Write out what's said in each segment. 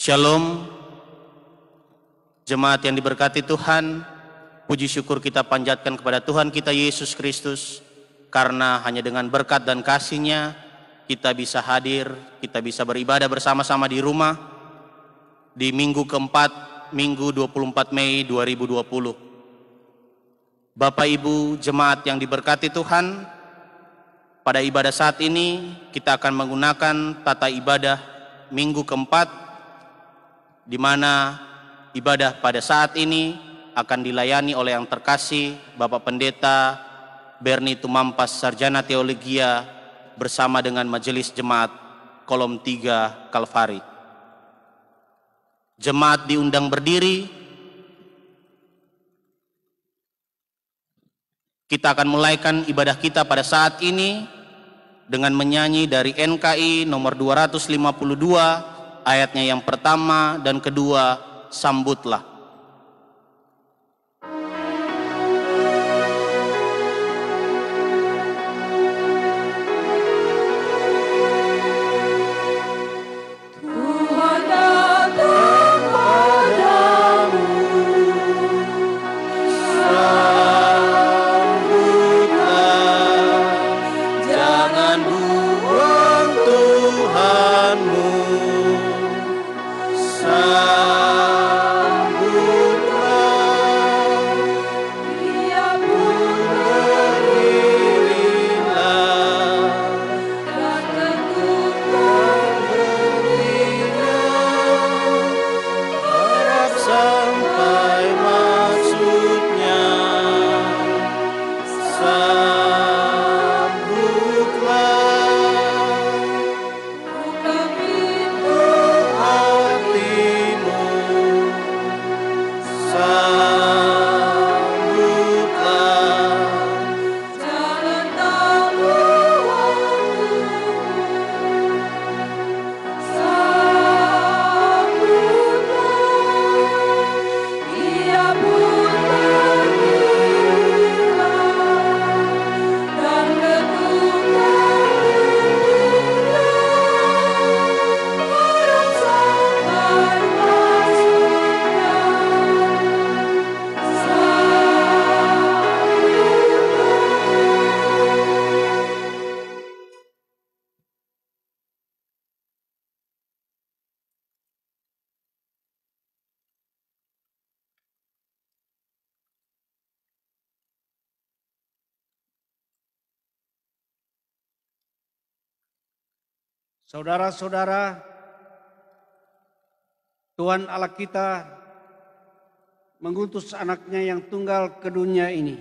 Shalom, jemaat yang diberkati Tuhan. Puji syukur kita panjatkan kepada Tuhan kita Yesus Kristus, karena hanya dengan berkat dan kasih-Nya kita bisa hadir, kita bisa beribadah bersama-sama di rumah di minggu keempat, minggu 24 Mei 2020. Bapak Ibu jemaat yang diberkati Tuhan, pada ibadah saat ini kita akan menggunakan tata ibadah minggu keempat, di mana ibadah pada saat ini akan dilayani oleh yang terkasih Bapak Pendeta Berni Tumampas Sarjana Teologia bersama dengan Majelis Jemaat Kolom 3 Kalvari. Jemaat diundang berdiri. Kita akan mulaikan ibadah kita pada saat ini dengan menyanyi dari NKI nomor 252, ayatnya yang pertama dan kedua, Sambutlah. Saudara-saudara, Tuhan Allah kita mengutus anaknya yang tunggal ke dunia ini.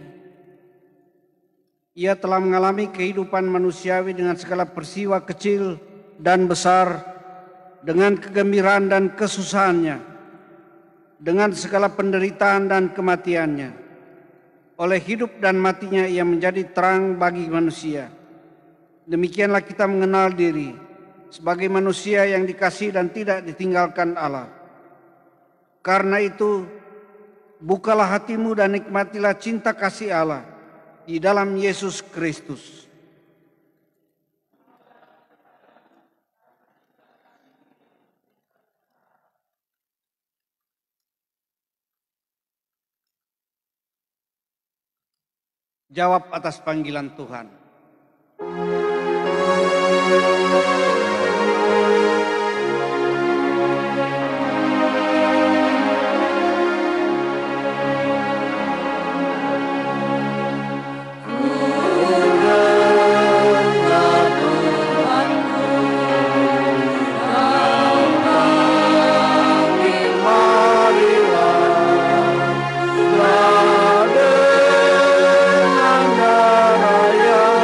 Ia telah mengalami kehidupan manusiawi dengan segala peristiwa kecil dan besar, dengan kegembiraan dan kesusahannya, dengan segala penderitaan dan kematiannya. Oleh hidup dan matinya ia menjadi terang bagi manusia. Demikianlah kita mengenal diri sebagai manusia yang dikasihi dan tidak ditinggalkan Allah. Karena itu, bukalah hatimu dan nikmatilah cinta kasih Allah di dalam Yesus Kristus. Jawab atas panggilan Tuhan. Dengan darah yang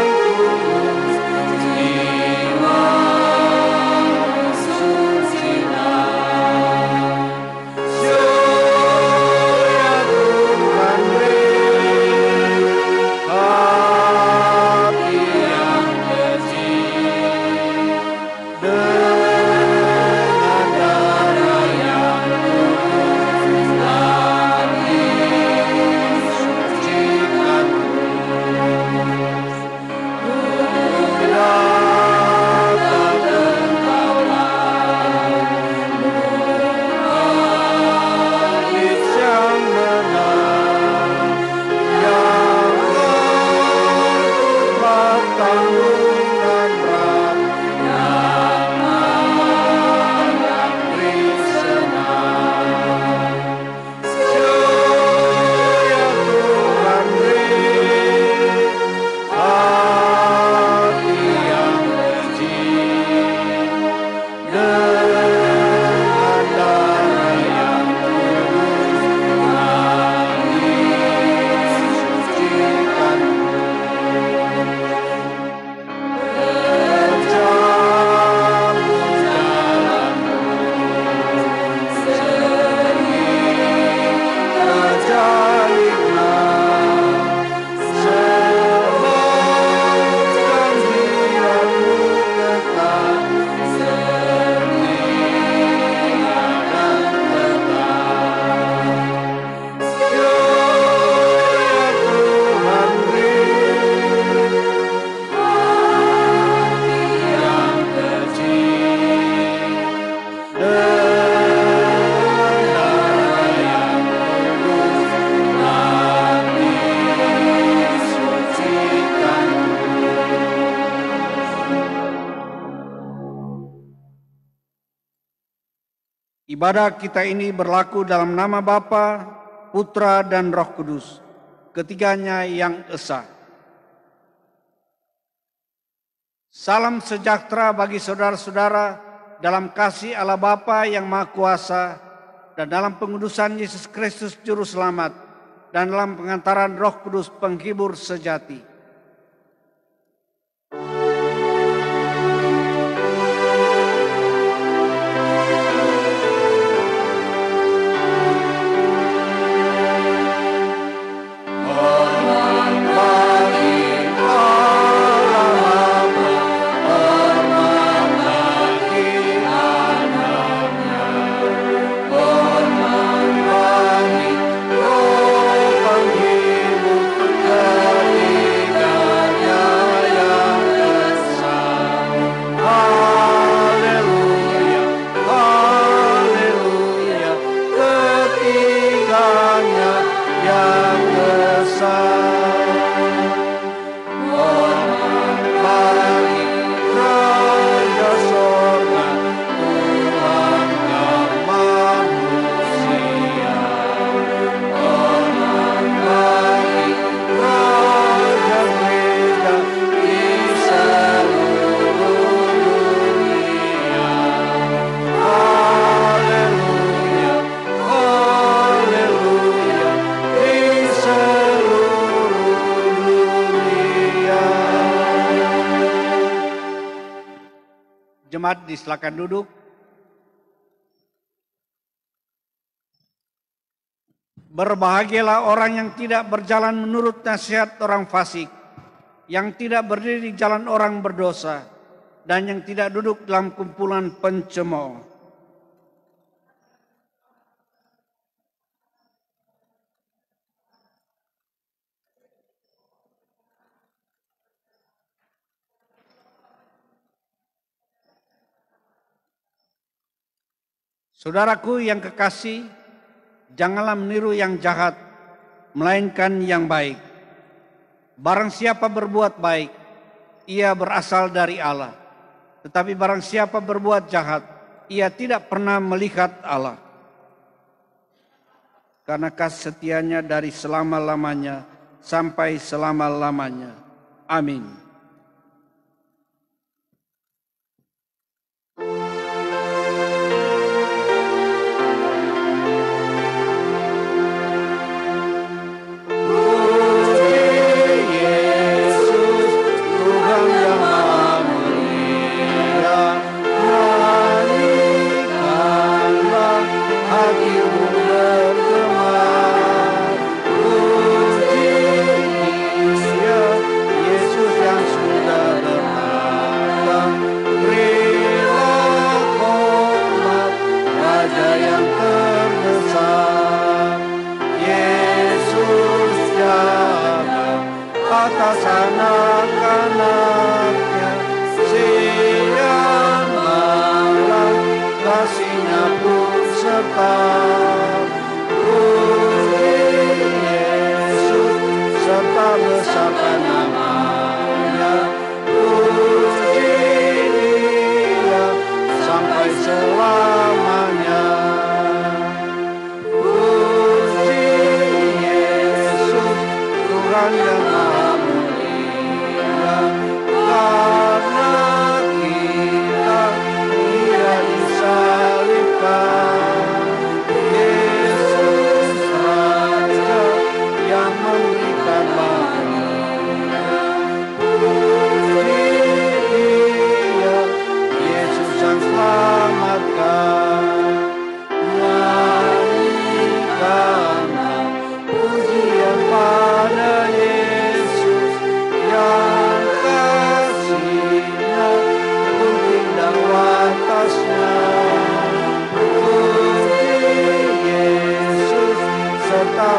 Ibadah kita ini berlaku dalam nama Bapa, Putra, dan Roh Kudus, ketiganya yang esa. Salam sejahtera bagi saudara-saudara dalam kasih Allah Bapa yang Maha Kuasa dan dalam pengudusan Yesus Kristus Juru Selamat dan dalam pengantaran Roh Kudus penghibur sejati. Jemaat disilakan duduk. Berbahagialah orang yang tidak berjalan menurut nasihat orang fasik, yang tidak berdiri di jalan orang berdosa, dan yang tidak duduk dalam kumpulan pencemooh. Saudaraku yang kekasih, janganlah meniru yang jahat, melainkan yang baik. Barang siapa berbuat baik, ia berasal dari Allah. Tetapi barang siapa berbuat jahat, ia tidak pernah melihat Allah. Karena kasih setianya dari selama-lamanya sampai selama-lamanya. Amin. Atas anak-anaknya siang malam kasihnya pun serta. Puji Yesus serta besarkan namanya. Puji Dia sampai selamanya. Puji Yesus Tuhan yang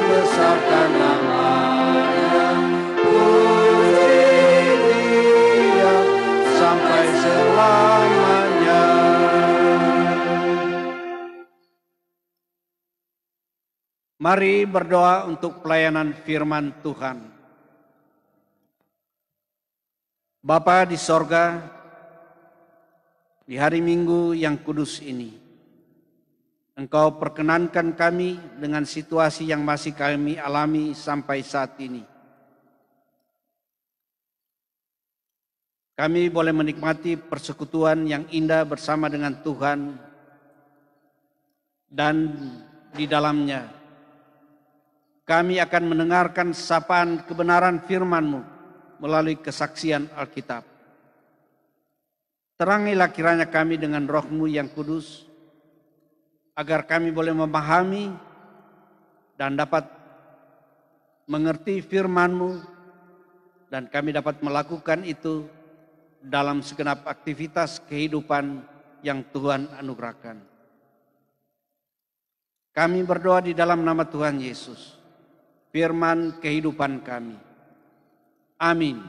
besarkan namanya. Puji Dia sampai selamanya. Mari berdoa untuk pelayanan firman Tuhan. Bapa di sorga, di hari Minggu yang kudus ini, Engkau perkenankan kami dengan situasi yang masih kami alami sampai saat ini. Kami boleh menikmati persekutuan yang indah bersama dengan Tuhan, dan di dalamnya kami akan mendengarkan sapaan kebenaran firman-Mu melalui kesaksian Alkitab. Terangilah kiranya kami dengan Roh-Mu yang kudus, agar kami boleh memahami dan dapat mengerti firman-Mu, dan kami dapat melakukan itu dalam segenap aktivitas kehidupan yang Tuhan anugerahkan. Kami berdoa di dalam nama Tuhan Yesus, firman kehidupan kami. Amin.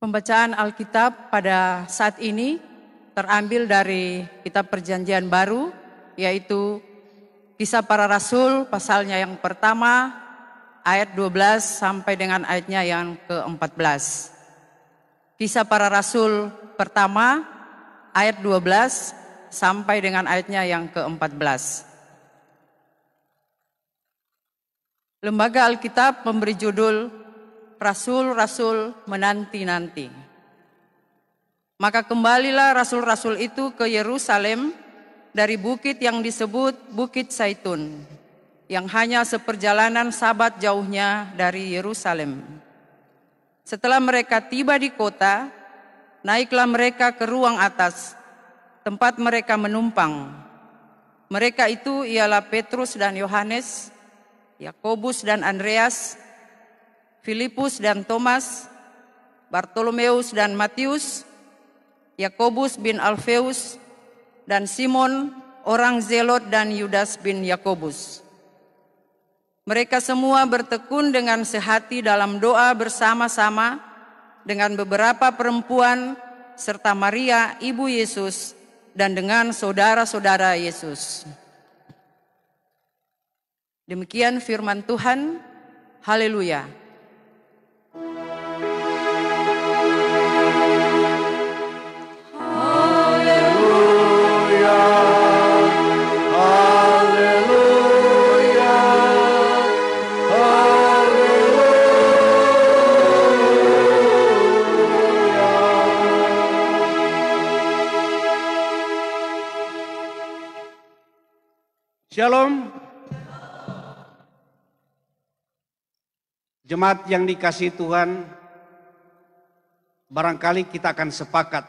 Pembacaan Alkitab pada saat ini terambil dari Kitab Perjanjian Baru, yaitu Kisah Para Rasul pasalnya yang pertama ayat 12 sampai dengan ayatnya yang ke-14. Kisah Para Rasul pertama ayat 12 sampai dengan ayatnya yang ke-14. Lembaga Alkitab memberi judul Rasul-Rasul menanti-nanti. Maka kembalilah rasul-rasul itu ke Yerusalem dari bukit yang disebut Bukit Zaitun, yang hanya seperjalanan Sabat jauhnya dari Yerusalem. Setelah mereka tiba di kota, naiklah mereka ke ruang atas, tempat mereka menumpang. Mereka itu ialah Petrus dan Yohanes, Yakobus dan Andreas, Filipus dan Thomas, Bartolomeus dan Matius, Yakobus bin Alfeus, dan Simon orang Zelot, dan Yudas bin Yakobus. Mereka semua bertekun dengan sehati dalam doa bersama-sama dengan beberapa perempuan serta Maria ibu Yesus dan dengan saudara-saudara Yesus. Demikian firman Tuhan. Haleluya. Shalom. Jemaat yang dikasihi Tuhan, barangkali kita akan sepakat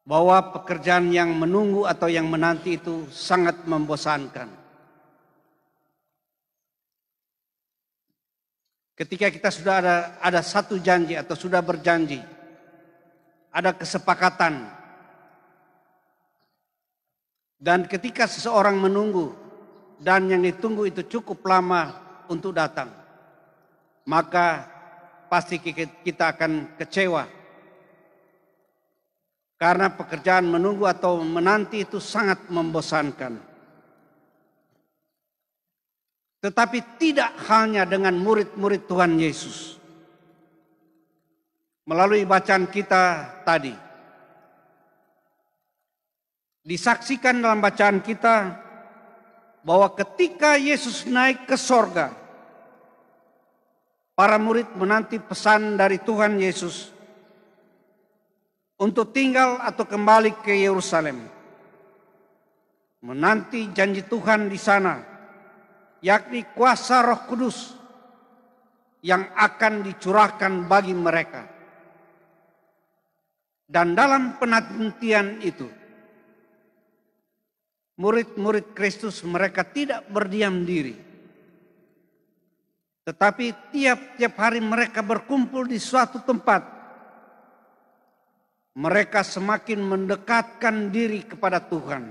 bahwa pekerjaan yang menunggu atau yang menanti itu sangat membosankan. Ketika kita sudah ada satu janji atau sudah berjanji, ada kesepakatan, dan ketika seseorang menunggu dan yang ditunggu itu cukup lama untuk datang, maka pasti kita akan kecewa. Karena pekerjaan menunggu atau menanti itu sangat membosankan. Tetapi tidak hanya dengan murid-murid Tuhan Yesus. Melalui bacaan kita tadi, disaksikan dalam bacaan kita bahwa ketika Yesus naik ke sorga, para murid menanti pesan dari Tuhan Yesus untuk tinggal atau kembali ke Yerusalem. Menanti janji Tuhan di sana, yakni kuasa Roh Kudus yang akan dicurahkan bagi mereka. Dan dalam penantian itu, murid-murid Kristus mereka tidak berdiam diri, tetapi tiap-tiap hari mereka berkumpul di suatu tempat. Mereka semakin mendekatkan diri kepada Tuhan.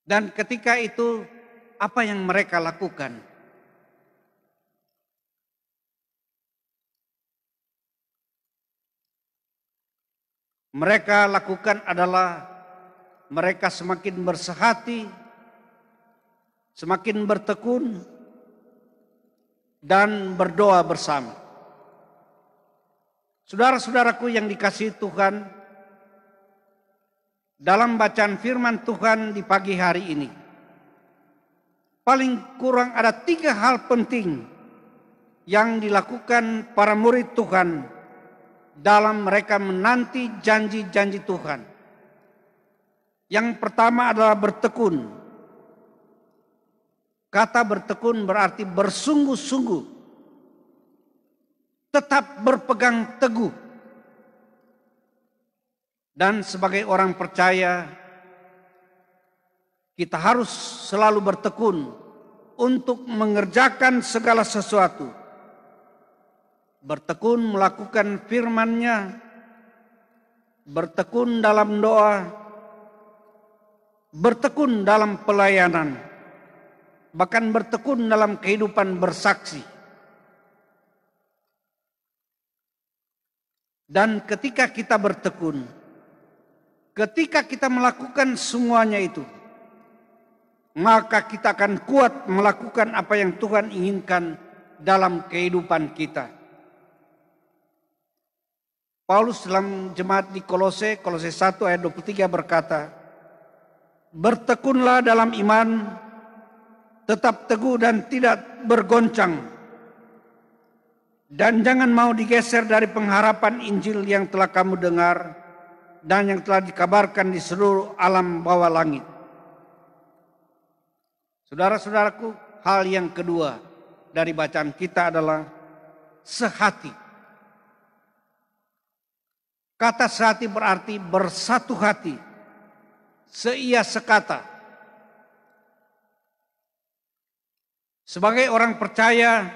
Dan ketika itu, apa yang mereka lakukan? mereka lakukan adalah mereka semakin bersehati, semakin bertekun, dan berdoa bersama. Saudara-saudaraku yang dikasihi Tuhan, dalam bacaan firman Tuhan di pagi hari ini, paling kurang ada 3 hal penting yang dilakukan para murid Tuhan dalam mereka menanti janji-janji Tuhan. Yang pertama adalah bertekun. Kata bertekun berarti bersungguh-sungguh, tetap berpegang teguh. Dan sebagai orang percaya, kita harus selalu bertekun untuk mengerjakan segala sesuatu. Bertekun melakukan firman-Nya, bertekun dalam doa, bertekun dalam pelayanan, bahkan bertekun dalam kehidupan bersaksi. Dan ketika kita bertekun, ketika kita melakukan semuanya itu, maka kita akan kuat melakukan apa yang Tuhan inginkan dalam kehidupan kita. Paulus dalam jemaat di Kolose 1 ayat 23 berkata, bertekunlah dalam iman, tetap teguh dan tidak bergoncang. Dan jangan mau digeser dari pengharapan Injil yang telah kamu dengar dan yang telah dikabarkan di seluruh alam bawah langit. Saudara-saudaraku, hal yang kedua dari bacaan kita adalah sehati. Kata sehati berarti bersatu hati, seia sekata. Sebagai orang percaya,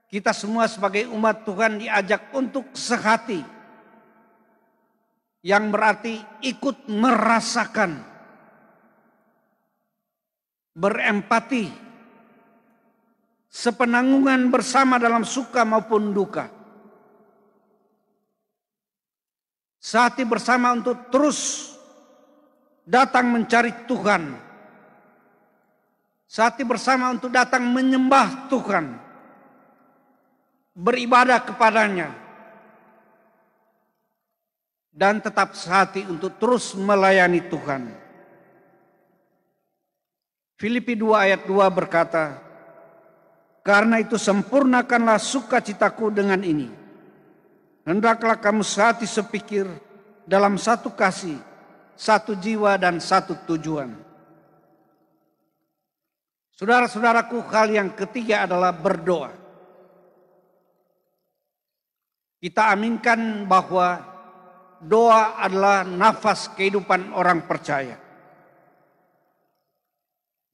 kita semua sebagai umat Tuhan diajak untuk sehati, yang berarti ikut merasakan, berempati, sepenanggungan bersama dalam suka maupun duka. Sehati bersama untuk terus datang mencari Tuhan. Sehati bersama untuk datang menyembah Tuhan, beribadah kepadanya, dan tetap sehati untuk terus melayani Tuhan. Filipi 2 ayat 2 berkata, karena itu sempurnakanlah sukacitaku dengan ini. Hendaklah kamu sehati sepikir dalam satu kasih, satu jiwa dan satu tujuan. Saudara-saudaraku, hal yang ketiga adalah berdoa. Kita aminkan bahwa doa adalah nafas kehidupan orang percaya.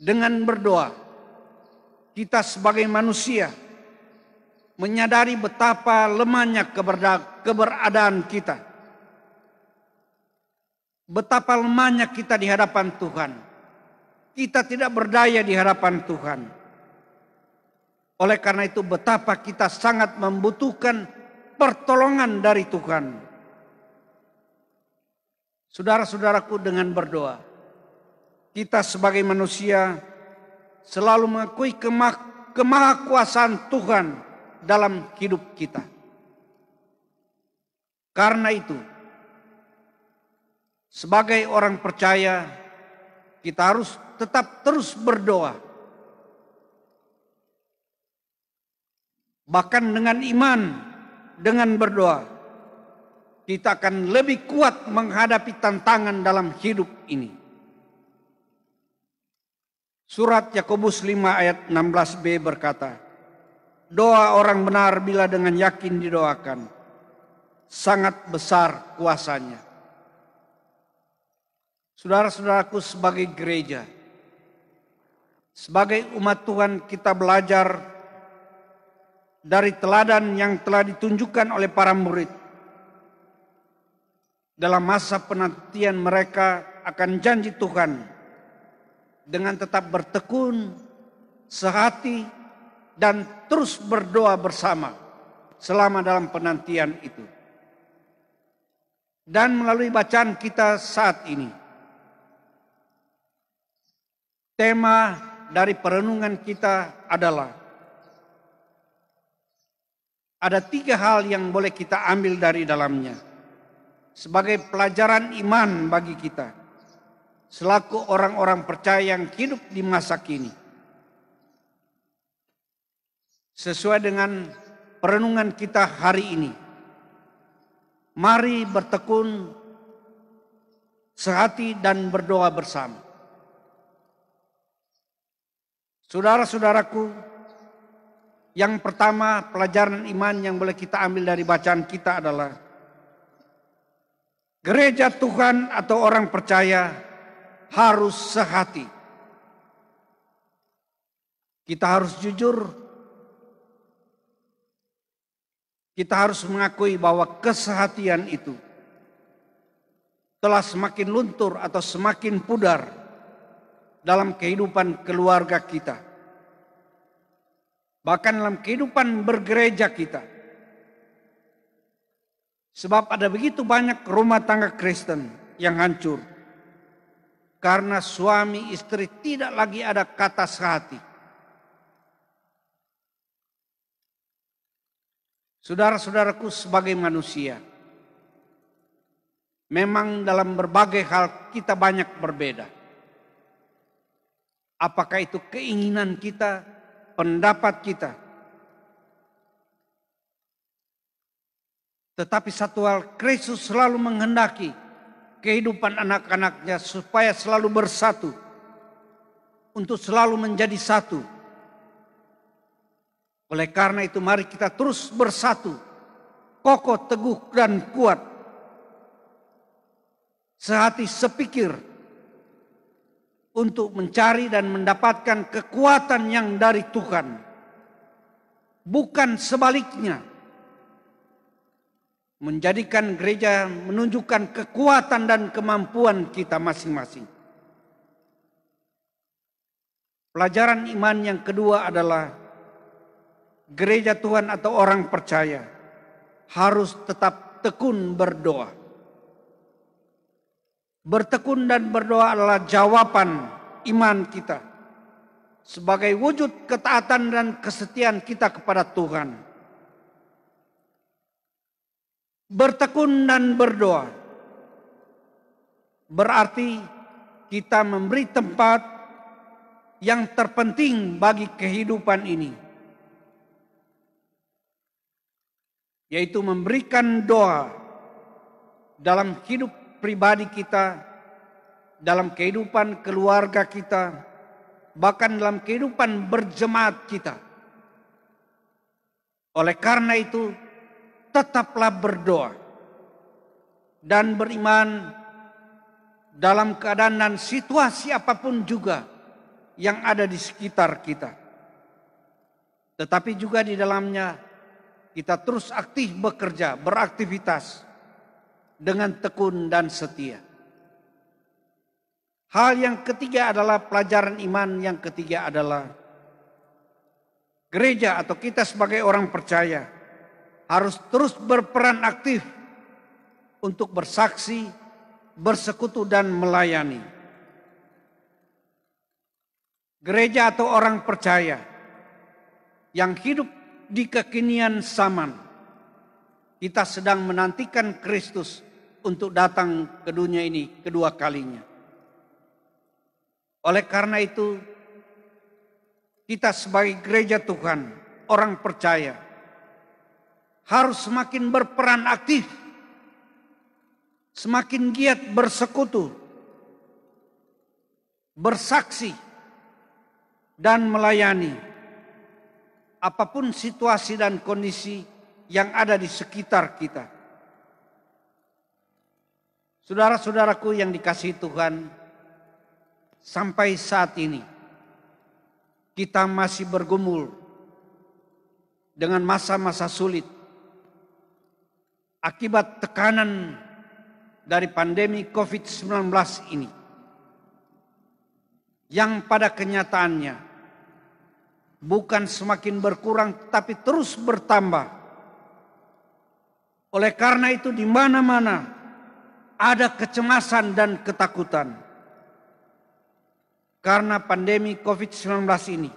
Dengan berdoa, kita sebagai manusia menyadari betapa lemahnya keberadaan kita. Betapa lemahnya kita di hadapan Tuhan. Kita tidak berdaya di hadapan Tuhan. Oleh karena itu betapa kita sangat membutuhkan pertolongan dari Tuhan. Saudara-saudaraku, dengan berdoa, kita sebagai manusia selalu mengakui kemahakuasaan Tuhan dalam hidup kita. Karena itu, sebagai orang percaya, kita harus tetap terus berdoa. Bahkan dengan iman, dengan berdoa, kita akan lebih kuat menghadapi tantangan dalam hidup ini. Surat Yakobus 5 ayat 16b berkata, doa orang benar bila dengan yakin didoakan, sangat besar kuasanya. Saudara-saudaraku, sebagai gereja, sebagai umat Tuhan, kita belajar dari teladan yang telah ditunjukkan oleh para murid dalam masa penantian mereka akan janji Tuhan, dengan tetap bertekun, sehati, dan terus berdoa bersama selama dalam penantian itu. dan melalui bacaan kita saat ini. Tema dari perenungan kita adalah ada 3 hal yang boleh kita ambil dari dalamnya sebagai pelajaran iman bagi kita selaku orang-orang percaya yang hidup di masa kini. Sesuai dengan perenungan kita hari ini, mari bertekun sehati dan berdoa bersama. Saudara-saudaraku, yang pertama pelajaran iman yang boleh kita ambil dari bacaan kita adalah gereja Tuhan atau orang percaya harus sehati. Kita harus jujur. Kita harus mengakui bahwa kesehatian itu telah semakin luntur atau semakin pudar dalam kehidupan keluarga kita. Bahkan dalam kehidupan bergereja kita. Sebab ada begitu banyak rumah tangga Kristen yang hancur. Karena suami istri tidak lagi ada kata sehati. Saudara-saudaraku, sebagai manusia, memang dalam berbagai hal kita banyak berbeda. Apakah itu keinginan kita, pendapat kita. Tetapi satu hal, Kristus selalu menghendaki kehidupan anak-anaknya supaya selalu bersatu. Untuk selalu menjadi satu. Oleh karena itu mari kita terus bersatu. Kokoh, teguh dan kuat. Sehati sepikir. Untuk mencari dan mendapatkan kekuatan yang dari Tuhan. Bukan sebaliknya. Menjadikan gereja menunjukkan kekuatan dan kemampuan kita masing-masing. Pelajaran iman yang kedua adalah gereja Tuhan atau orang percaya harus tetap tekun berdoa. Bertekun dan berdoa adalah jawaban iman kita sebagai wujud ketaatan dan kesetiaan kita kepada Tuhan. Bertekun dan berdoa berarti kita memberi tempat yang terpenting bagi kehidupan ini, yaitu memberikan doa dalam hidup pribadi kita, dalam kehidupan keluarga kita, bahkan dalam kehidupan berjemaat kita. Oleh karena itu, tetaplah berdoa dan beriman dalam keadaan dan situasi apapun juga yang ada di sekitar kita. Tetapi juga di dalamnya kita terus aktif bekerja, beraktivitas dengan tekun dan setia. Hal yang ketiga adalah pelajaran iman yang ketiga adalah gereja atau kita sebagai orang percaya harus terus berperan aktif untuk bersaksi, bersekutu dan melayani. Gereja atau orang percaya yang hidup di kekinian zaman, kita sedang menantikan Kristus untuk datang ke dunia ini kedua kalinya. Oleh karena itu, kita sebagai gereja Tuhan, orang percaya, harus semakin berperan aktif, semakin giat bersekutu, bersaksi, dan melayani apapun situasi dan kondisi yang ada di sekitar kita. Saudara-saudaraku yang dikasihi Tuhan, sampai saat ini kita masih bergumul dengan masa-masa sulit akibat tekanan dari pandemi COVID-19 ini, yang pada kenyataannya bukan semakin berkurang tapi terus bertambah. Oleh karena itu di mana-mana ada kecemasan dan ketakutan karena pandemi COVID-19 ini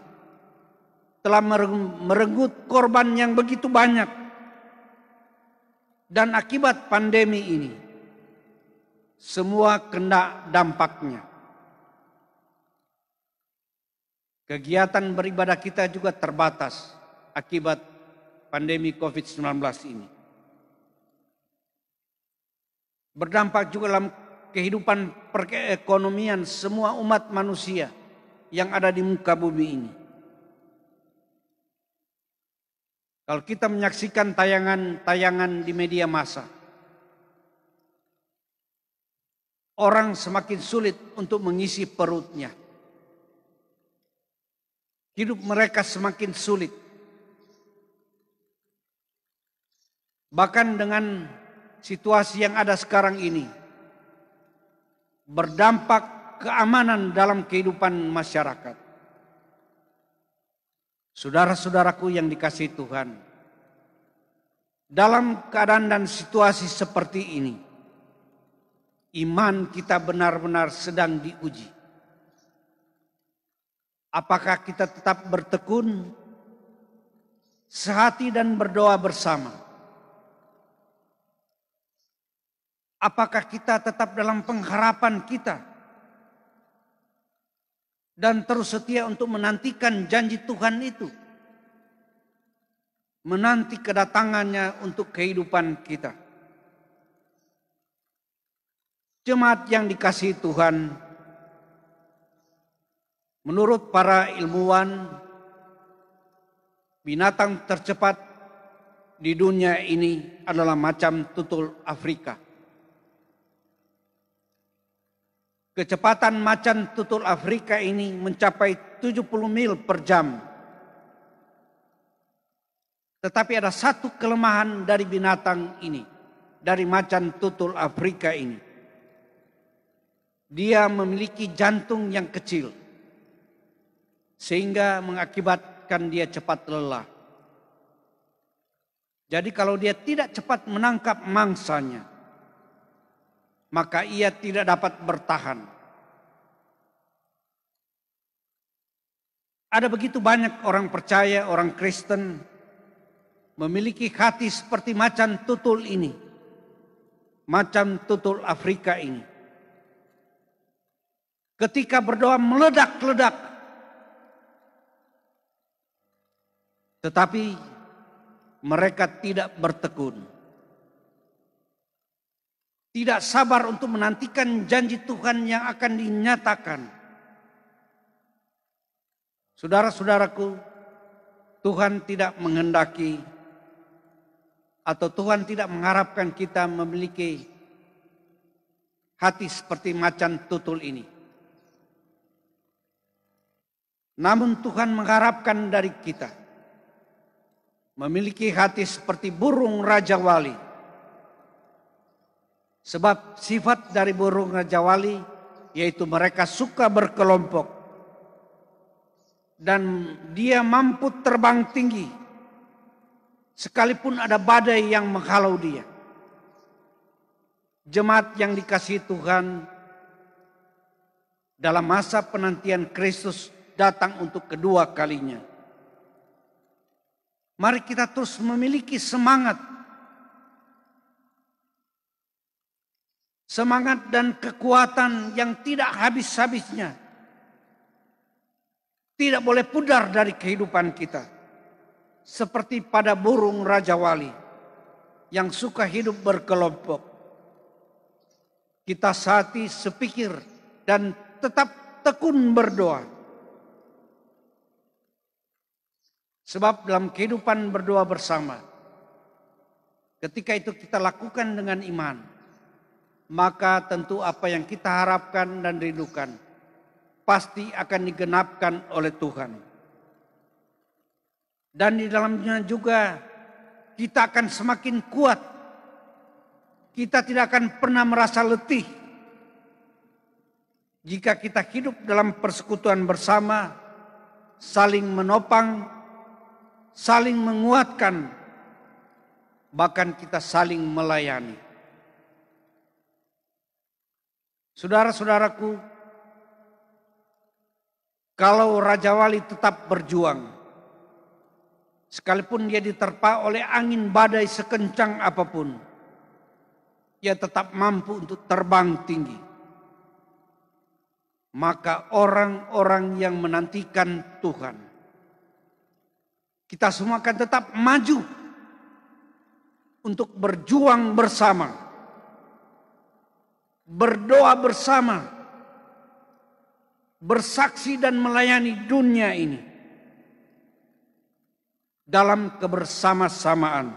telah merenggut korban yang begitu banyak, dan akibat pandemi ini semua kena dampaknya. Kegiatan beribadah kita juga terbatas akibat pandemi COVID-19 ini. Berdampak juga dalam kehidupan perekonomian semua umat manusia yang ada di muka bumi ini. Kalau kita menyaksikan tayangan-tayangan di media massa, orang semakin sulit untuk mengisi perutnya. Hidup mereka semakin sulit. Bahkan dengan situasi yang ada sekarang ini, berdampak keamanan dalam kehidupan masyarakat. Saudara-saudaraku yang dikasihi Tuhan, dalam keadaan dan situasi seperti ini, iman kita benar-benar sedang diuji. Apakah kita tetap bertekun, sehati dan berdoa bersama? Apakah kita tetap dalam pengharapan kita dan terus setia untuk menantikan janji Tuhan itu, menanti kedatangannya untuk kehidupan kita? Jemaat yang dikasihi Tuhan, menurut para ilmuwan, binatang tercepat di dunia ini adalah macan tutul Afrika. Kecepatan macan tutul Afrika ini mencapai 70 mil per jam. Tetapi ada satu kelemahan dari binatang ini, dari macan tutul Afrika ini. Dia memiliki jantung yang kecil, sehingga mengakibatkan dia cepat lelah. Jadi kalau dia tidak cepat menangkap mangsanya, maka ia tidak dapat bertahan. Ada begitu banyak orang percaya, orang Kristen, memiliki hati seperti macan tutul ini, macan tutul Afrika ini. Ketika berdoa meledak-ledak, tetapi mereka tidak bertekun. Tidak sabar untuk menantikan janji Tuhan yang akan dinyatakan. Saudara-saudaraku, Tuhan tidak menghendaki atau Tuhan tidak mengharapkan kita memiliki hati seperti macan tutul ini. Namun Tuhan mengharapkan dari kita memiliki hati seperti burung Raja Wali. Sebab sifat dari burung Raja Wali yaitu mereka suka berkelompok. Dan dia mampu terbang tinggi sekalipun ada badai yang menghalau dia. Jemaat yang dikasihi Tuhan, dalam masa penantian Kristus datang untuk kedua kalinya, mari kita terus memiliki semangat dan kekuatan yang tidak habis-habisnya. Tidak boleh pudar dari kehidupan kita. Seperti pada burung Raja Wali yang suka hidup berkelompok. Kita sehati sepikir dan tetap tekun berdoa. Sebab dalam kehidupan berdoa bersama, ketika itu kita lakukan dengan iman, maka tentu apa yang kita harapkan dan rindukan pasti akan digenapkan oleh Tuhan. Dan di dalamnya juga kita akan semakin kuat. Kita tidak akan pernah merasa letih. Jika kita hidup dalam persekutuan bersama, saling menopang, saling menguatkan, bahkan kita saling melayani. Saudara-saudaraku, kalau Raja Wali tetap berjuang, sekalipun dia diterpa oleh angin badai sekencang apapun, ia tetap mampu untuk terbang tinggi. Maka orang-orang yang menantikan Tuhan, kita semua akan tetap maju untuk berjuang bersama, berdoa bersama, bersaksi dan melayani dunia ini dalam kebersama-samaan.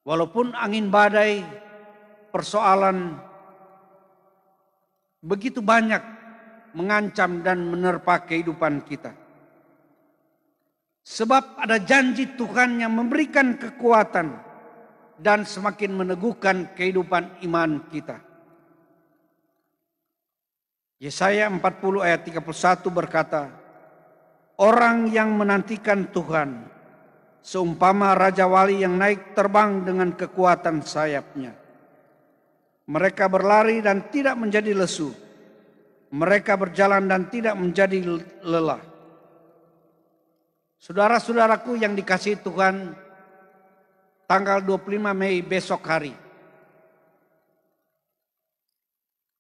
Walaupun angin badai, persoalan begitu banyak mengancam dan menerpa kehidupan kita. Sebab ada janji Tuhan yang memberikan kekuatan dan semakin meneguhkan kehidupan iman kita. Yesaya 40 ayat 31 berkata, orang yang menantikan Tuhan seumpama Raja Wali yang naik terbang dengan kekuatan sayapnya. Mereka berlari dan tidak menjadi lesu. Mereka berjalan dan tidak menjadi lelah. Saudara-saudaraku yang dikasihi Tuhan, tanggal 25 Mei besok hari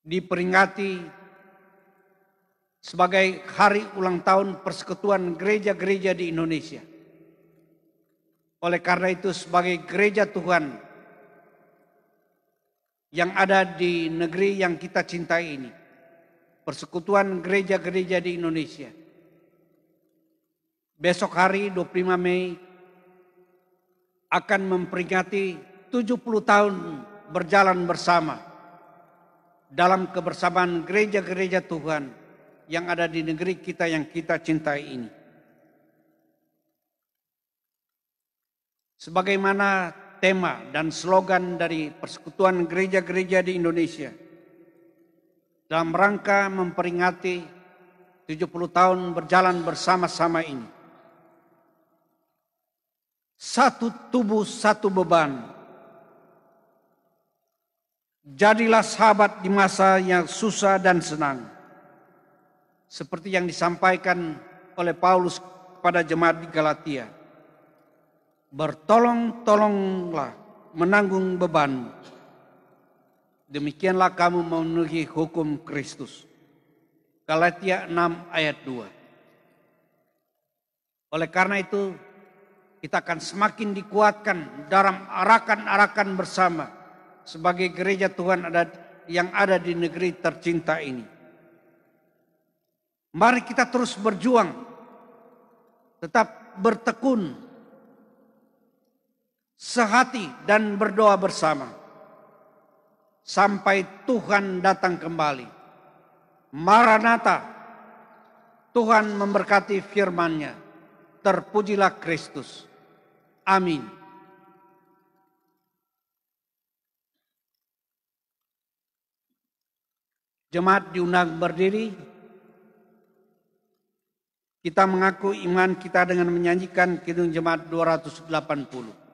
diperingati sebagai hari ulang tahun Persekutuan Gereja-Gereja di Indonesia. Oleh karena itu, sebagai gereja Tuhan yang ada di negeri yang kita cintai ini, Persekutuan Gereja-Gereja di Indonesia, besok hari 25 Mei akan memperingati 70 tahun berjalan bersama dalam kebersamaan gereja-gereja Tuhan yang ada di negeri kita yang kita cintai ini. Sebagaimana tema dan slogan dari Persekutuan Gereja-Gereja di Indonesia dalam rangka memperingati 70 tahun berjalan bersama-sama ini. Satu tubuh, satu beban. Jadilah sahabat di masa yang susah dan senang. Seperti yang disampaikan oleh Paulus kepada jemaat di Galatia. Bertolong-tolonglah menanggung beban. Demikianlah kamu memenuhi hukum Kristus. Galatia 6 ayat 2. Oleh karena itu, kita akan semakin dikuatkan dalam arakan-arakan bersama sebagai gereja Tuhan yang ada di negeri tercinta ini. Mari kita terus berjuang, tetap bertekun, sehati dan berdoa bersama sampai Tuhan datang kembali. Maranatha, Tuhan memberkati firman-Nya. Terpujilah Kristus. Amin. Jemaat diundang berdiri. Kita mengaku iman kita dengan menyanyikan Kidung Jemaat 280.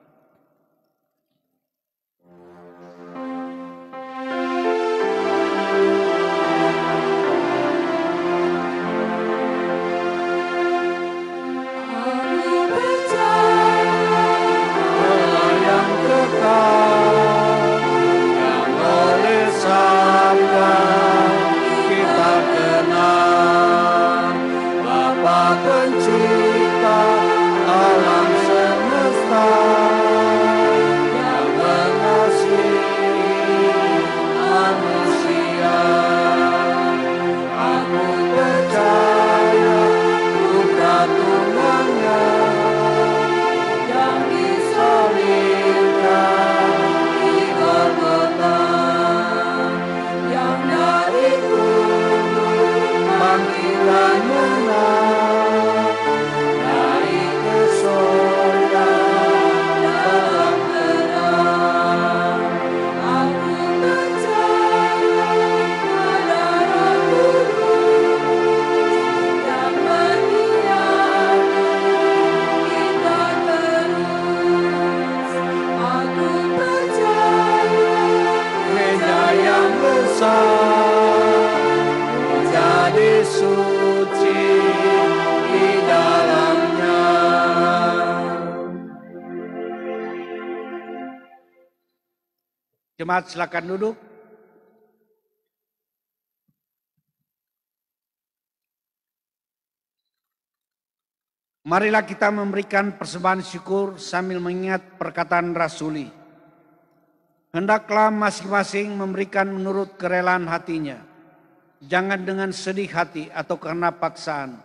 Pencipta alam semesta. Jemaat silakan duduk. Marilah kita memberikan persembahan syukur sambil mengingat perkataan rasuli. Hendaklah masing-masing memberikan menurut kerelaan hatinya. Jangan dengan sedih hati atau karena paksaan.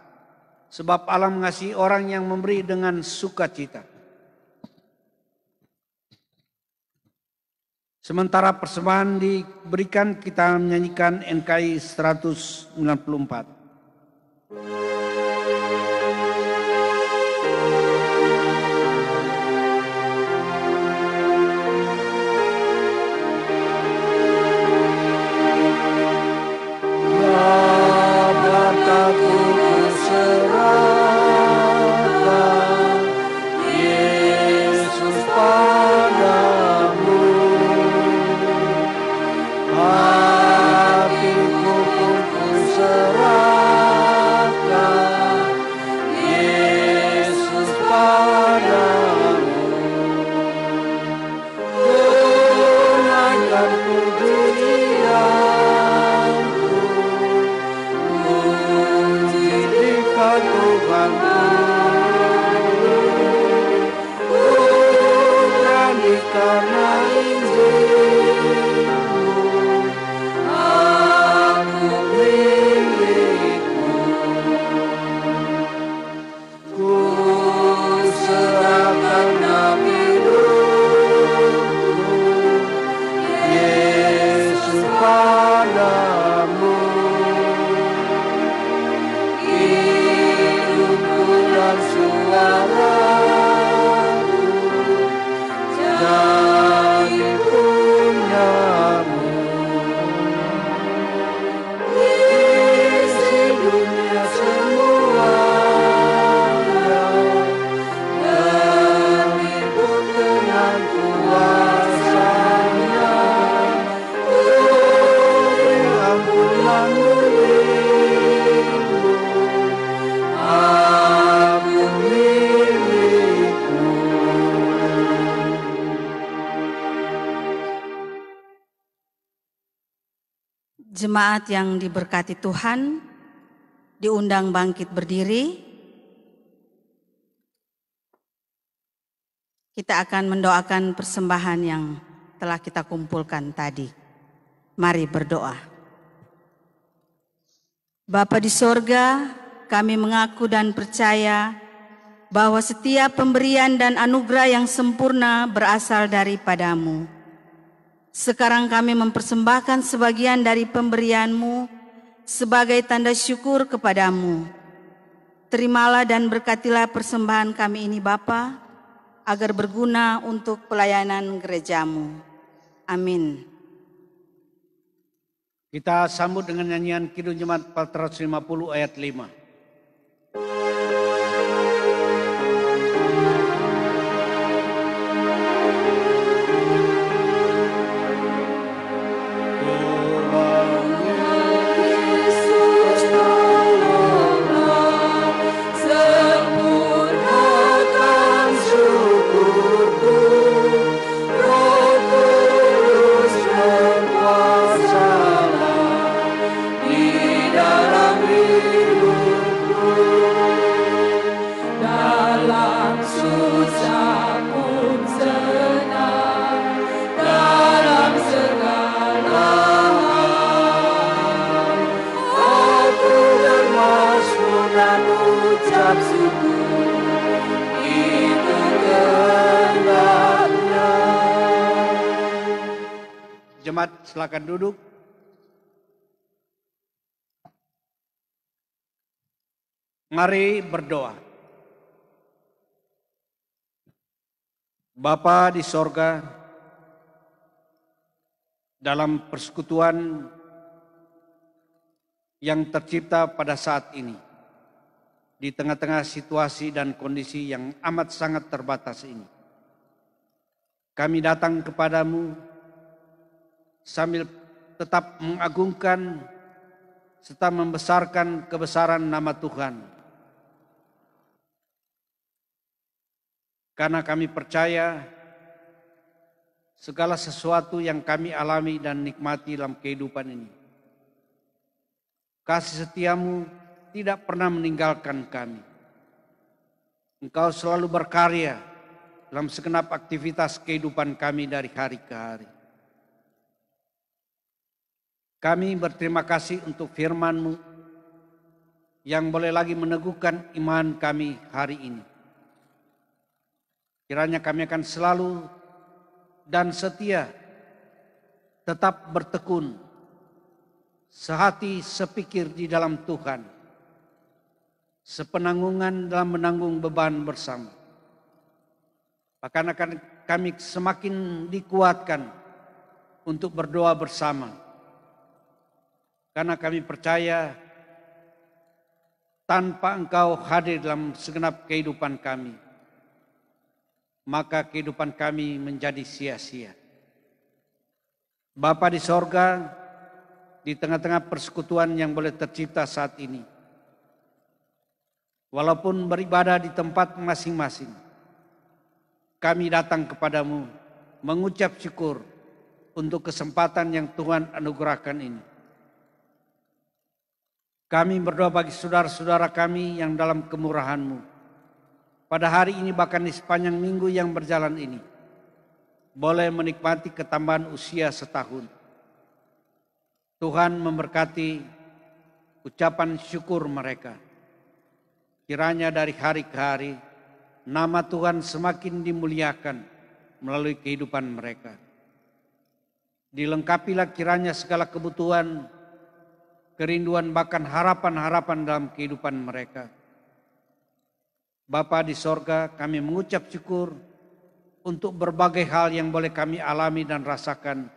Sebab Allah mengasihi orang yang memberi dengan sukacita. Sementara persembahan diberikan, kita menyanyikan NKI 194. Jemaat yang diberkati Tuhan, diundang bangkit berdiri. Kita akan mendoakan persembahan yang telah kita kumpulkan tadi. Mari berdoa. Bapa di sorga, kami mengaku dan percaya bahwa setiap pemberian dan anugerah yang sempurna berasal daripadamu. Sekarang kami mempersembahkan sebagian dari pemberian-Mu sebagai tanda syukur kepadamu. Terimalah dan berkatilah persembahan kami ini Bapa, agar berguna untuk pelayanan gereja-Mu. Amin. Kita sambut dengan nyanyian Kidung Jemaat 450 ayat 5. Jemaat silakan duduk. Mari berdoa. Bapa di sorga, dalam persekutuan yang tercipta pada saat ini, di tengah-tengah situasi dan kondisi yang amat sangat terbatas ini, kami datang kepadamu sambil tetap mengagungkan serta membesarkan kebesaran nama Tuhan. Karena kami percaya segala sesuatu yang kami alami dan nikmati dalam kehidupan ini. Kasih setiamu tidak pernah meninggalkan kami. Engkau selalu berkarya dalam segenap aktivitas kehidupan kami dari hari ke hari. Kami berterima kasih untuk firman-Mu yang boleh lagi meneguhkan iman kami hari ini. Kiranya kami akan selalu dan setia tetap bertekun, sehati sepikir di dalam Tuhan, sepenanggungan dalam menanggung beban bersama. Bahkan akan kami semakin dikuatkan untuk berdoa bersama. Karena kami percaya tanpa Engkau hadir dalam segenap kehidupan kami, maka kehidupan kami menjadi sia-sia. Bapa di sorga, di tengah-tengah persekutuan yang boleh tercipta saat ini, walaupun beribadah di tempat masing-masing, kami datang kepadamu mengucap syukur untuk kesempatan yang Tuhan anugerahkan ini. Kami berdoa bagi saudara-saudara kami yang dalam kemurahan-Mu pada hari ini, bahkan di sepanjang minggu yang berjalan ini, boleh menikmati ketambahan usia setahun. Tuhan memberkati ucapan syukur mereka. Kiranya dari hari ke hari, nama Tuhan semakin dimuliakan melalui kehidupan mereka. Dilengkapilah kiranya segala kebutuhan, kerinduan, bahkan harapan-harapan dalam kehidupan mereka. Bapa di sorga, kami mengucap syukur untuk berbagai hal yang boleh kami alami dan rasakan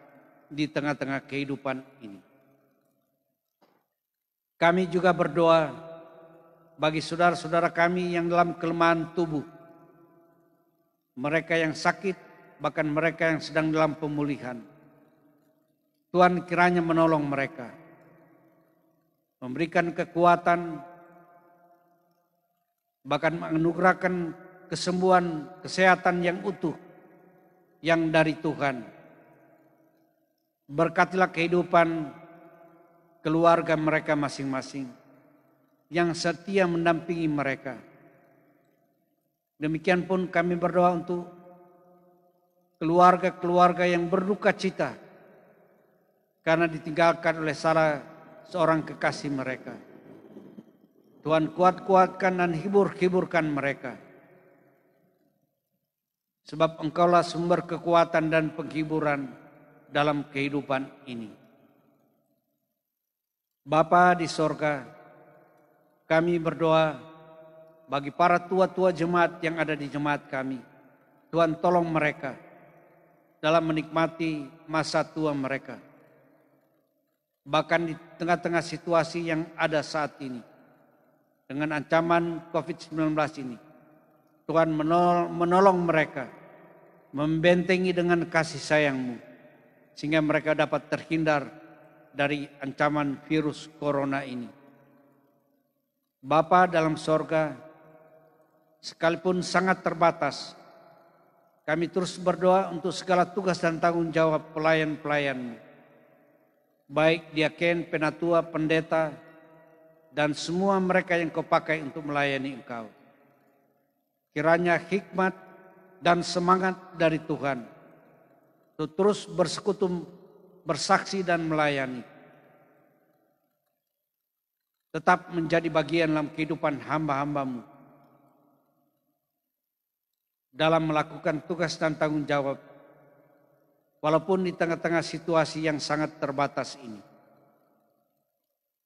di tengah-tengah kehidupan ini. Kami juga berdoa bagi saudara-saudara kami yang dalam kelemahan tubuh, mereka yang sakit, bahkan mereka yang sedang dalam pemulihan. Tuhan kiranya menolong mereka, memberikan kekuatan, bahkan menganugerahkan kesembuhan, kesehatan yang utuh yang dari Tuhan. Berkatilah kehidupan keluarga mereka masing-masing yang setia mendampingi mereka. Demikian pun kami berdoa untuk keluarga-keluarga yang berduka cita karena ditinggalkan oleh salah seorang kekasih mereka. Tuhan kuatkan dan hiburkan mereka. Sebab Engkaulah sumber kekuatan dan penghiburan dalam kehidupan ini. Bapa di sorga, kami berdoa bagi para tua-tua jemaat yang ada di jemaat kami. Tuhan tolong mereka dalam menikmati masa tua mereka. Bahkan di tengah-tengah situasi yang ada saat ini, dengan ancaman COVID-19 ini, Tuhan menolong mereka, membentengi dengan kasih sayang-Mu, sehingga mereka dapat terhindar dari ancaman virus corona ini. Bapa dalam sorga, sekalipun sangat terbatas, kami terus berdoa untuk segala tugas dan tanggung jawab pelayan-pelayan-Mu, baik diaken, penatua, pendeta, dan semua mereka yang Kau pakai untuk melayani Engkau. Kiranya hikmat dan semangat dari Tuhan untuk terus bersekutu, bersaksi dan melayani, tetap menjadi bagian dalam kehidupan hamba-hamba-Mu dalam melakukan tugas dan tanggung jawab, walaupun di tengah-tengah situasi yang sangat terbatas ini.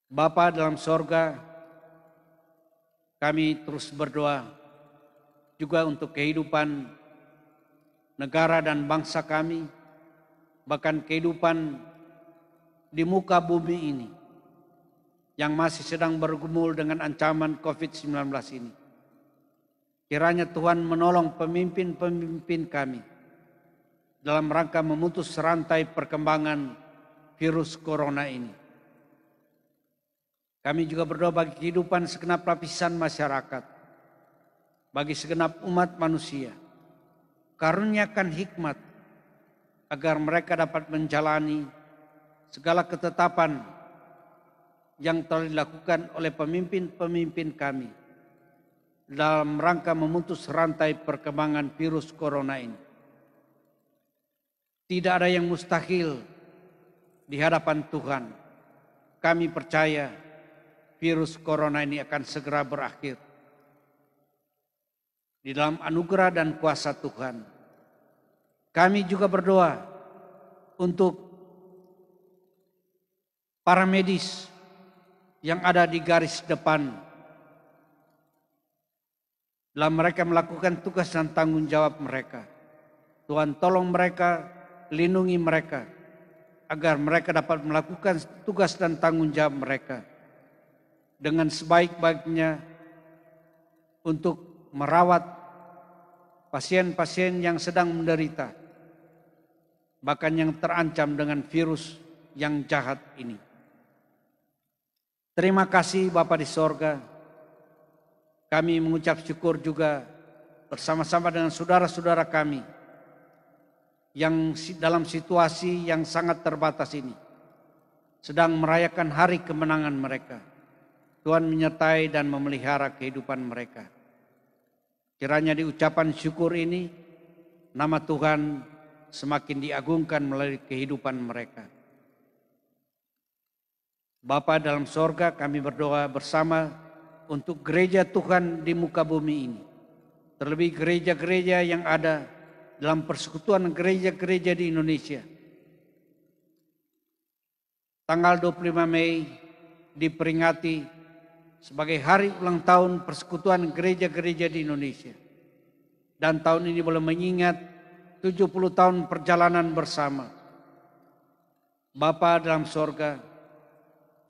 Bapa dalam sorga, kami terus berdoa juga untuk kehidupan negara dan bangsa kami, bahkan kehidupan di muka bumi ini yang masih sedang bergumul dengan ancaman COVID-19 ini. Kiranya Tuhan menolong pemimpin-pemimpin kami dalam rangka memutus rantai perkembangan virus corona ini. Kami juga berdoa bagi kehidupan segenap lapisan masyarakat, bagi segenap umat manusia. Karuniakan hikmat, agar mereka dapat menjalani segala ketetapan yang telah dilakukan oleh pemimpin-pemimpin kami dalam rangka memutus rantai perkembangan virus corona ini. Tidak ada yang mustahil di hadapan Tuhan. Kami percaya virus corona ini akan segera berakhir. Di dalam anugerah dan kuasa Tuhan, kami juga berdoa untuk para medis yang ada di garis depan dalam mereka melakukan tugas dan tanggung jawab mereka. Tuhan tolong mereka, lindungi mereka, agar mereka dapat melakukan tugas dan tanggung jawab mereka dengan sebaik-baiknya untuk merawat pasien-pasien yang sedang menderita, bahkan yang terancam dengan virus yang jahat ini. Terima kasih Bapa di sorga. Kami mengucap syukur juga bersama-sama dengan saudara-saudara kami yang dalam situasi yang sangat terbatas ini sedang merayakan hari kemenangan mereka. Tuhan menyertai dan memelihara kehidupan mereka. Kiranya di ucapan syukur ini, nama Tuhan semakin diagungkan melalui kehidupan mereka. Bapa dalam sorga, kami berdoa bersama untuk gereja Tuhan di muka bumi ini. Terlebih gereja-gereja yang ada dalam persekutuan gereja-gereja di Indonesia. Tanggal 25 Mei diperingati sebagai hari ulang tahun persekutuan gereja-gereja di Indonesia. Dan tahun ini boleh mengingat 70 tahun perjalanan bersama. Bapa dalam sorga,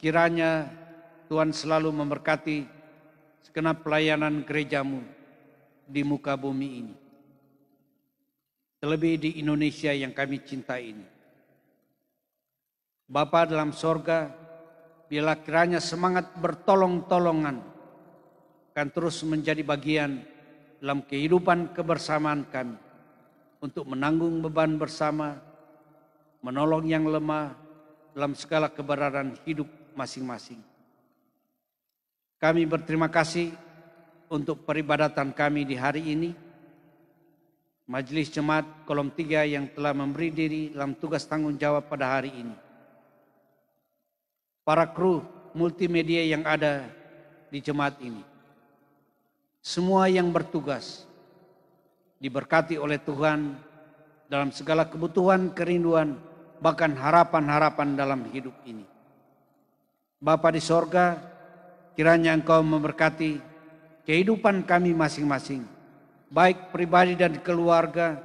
kiranya Tuhan selalu memberkati segenap pelayanan gerejamu di muka bumi ini. Terlebih di Indonesia yang kami cintai ini. Bapa dalam sorga, biarlah kiranya semangat bertolong-tolongan akan terus menjadi bagian dalam kehidupan kebersamaan kami untuk menanggung beban bersama, menolong yang lemah dalam segala keberadaan hidup masing-masing. Kami berterima kasih untuk peribadatan kami di hari ini. Majelis Jemaat Kolom 3 yang telah memberi diri dalam tugas tanggung jawab pada hari ini. Para kru multimedia yang ada di jemaat ini. Semua yang bertugas diberkati oleh Tuhan dalam segala kebutuhan, kerinduan, bahkan harapan-harapan dalam hidup ini. Bapa di sorga, kiranya Engkau memberkati kehidupan kami masing-masing, baik pribadi dan keluarga,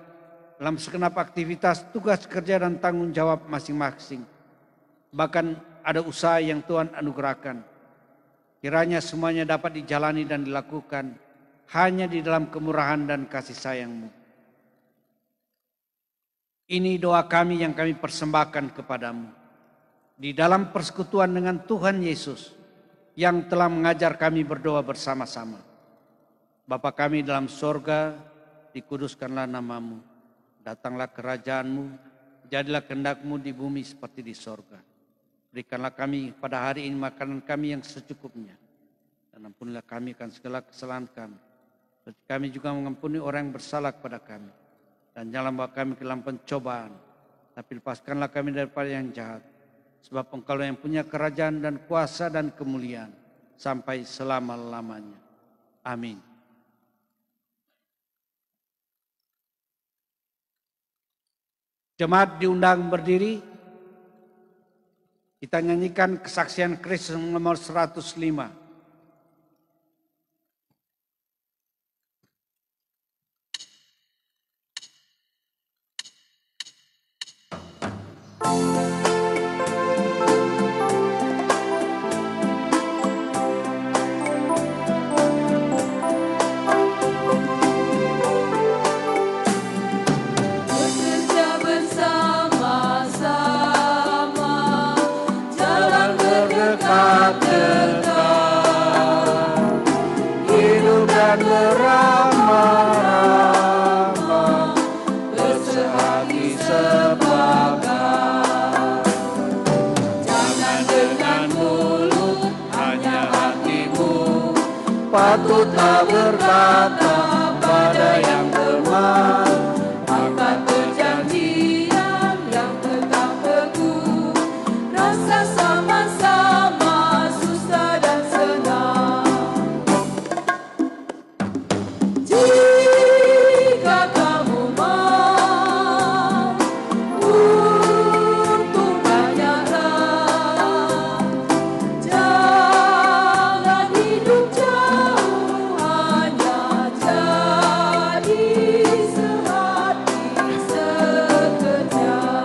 dalam segenap aktivitas, tugas kerja dan tanggung jawab masing-masing. Bahkan ada usaha yang Tuhan anugerahkan. Kiranya semuanya dapat dijalani dan dilakukan hanya di dalam kemurahan dan kasih sayang-Mu. Ini doa kami yang kami persembahkan kepadamu. Di dalam persekutuan dengan Tuhan Yesus yang telah mengajar kami berdoa bersama-sama. Bapa kami dalam sorga, dikuduskanlah nama-Mu. Datanglah kerajaan-Mu, jadilah kehendak-Mu di bumi seperti di sorga. Berikanlah kami pada hari ini makanan kami yang secukupnya. Dan ampunilah kami akan segala kesalahan kami. Seperti kami juga mengampuni orang yang bersalah kepada kami. Dan jangan bawa kami ke dalam pencobaan. Tapi lepaskanlah kami daripada yang jahat. Sebab Engkau yang punya kerajaan dan kuasa dan kemuliaan. Sampai selama-lamanya. Amin. Jemaat diundang berdiri. Kita nyanyikan kesaksian Kristus nomor 105. Dekat patutlah berkata pada yang lemah akan perjanjian yang tetap teguh, rasa sama-sama susah dan senang. Jika kamu mau untung banyaklah, jangan hidup jauh, hanya jadi sehati sekejap.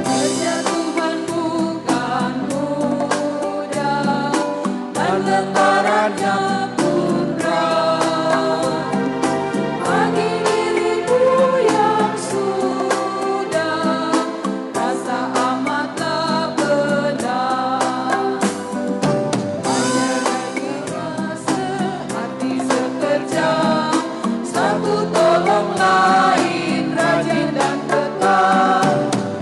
Kejatuhan bukan mudah dan lembarannya pun berat. Bagi diriku yang sudah rasa amatlah benar. Hanya keras sehati sekejap, satu tolong lain rajin dan tetap.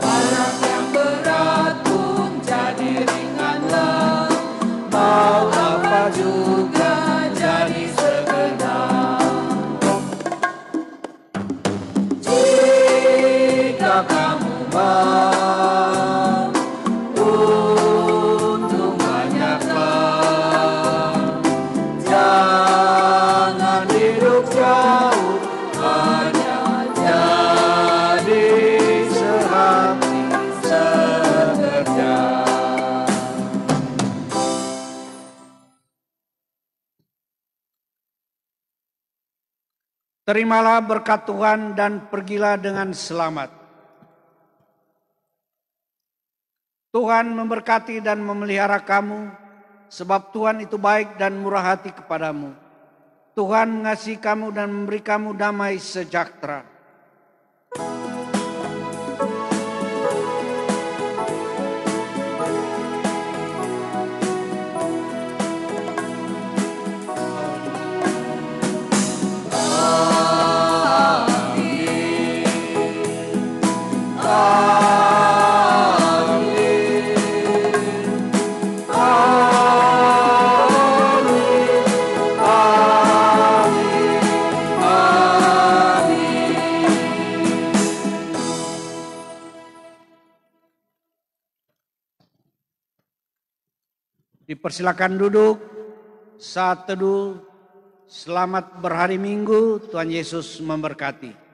Barang yang berat pun jadi ringanlah, mau apa juga jadi segenap. Jika kamu mau untung banyaklah, jangan hidup jauh, hanya jadi sehati sekejap. Terimalah berkat Tuhan dan pergilah dengan selamat. Tuhan memberkati dan memelihara kamu, sebab Tuhan itu baik dan murah hati kepadamu. Tuhan mengasihi kamu dan memberi kamu damai sejahtera. Dipersilakan duduk saat teduh. Selamat berhari Minggu, Tuhan Yesus memberkati.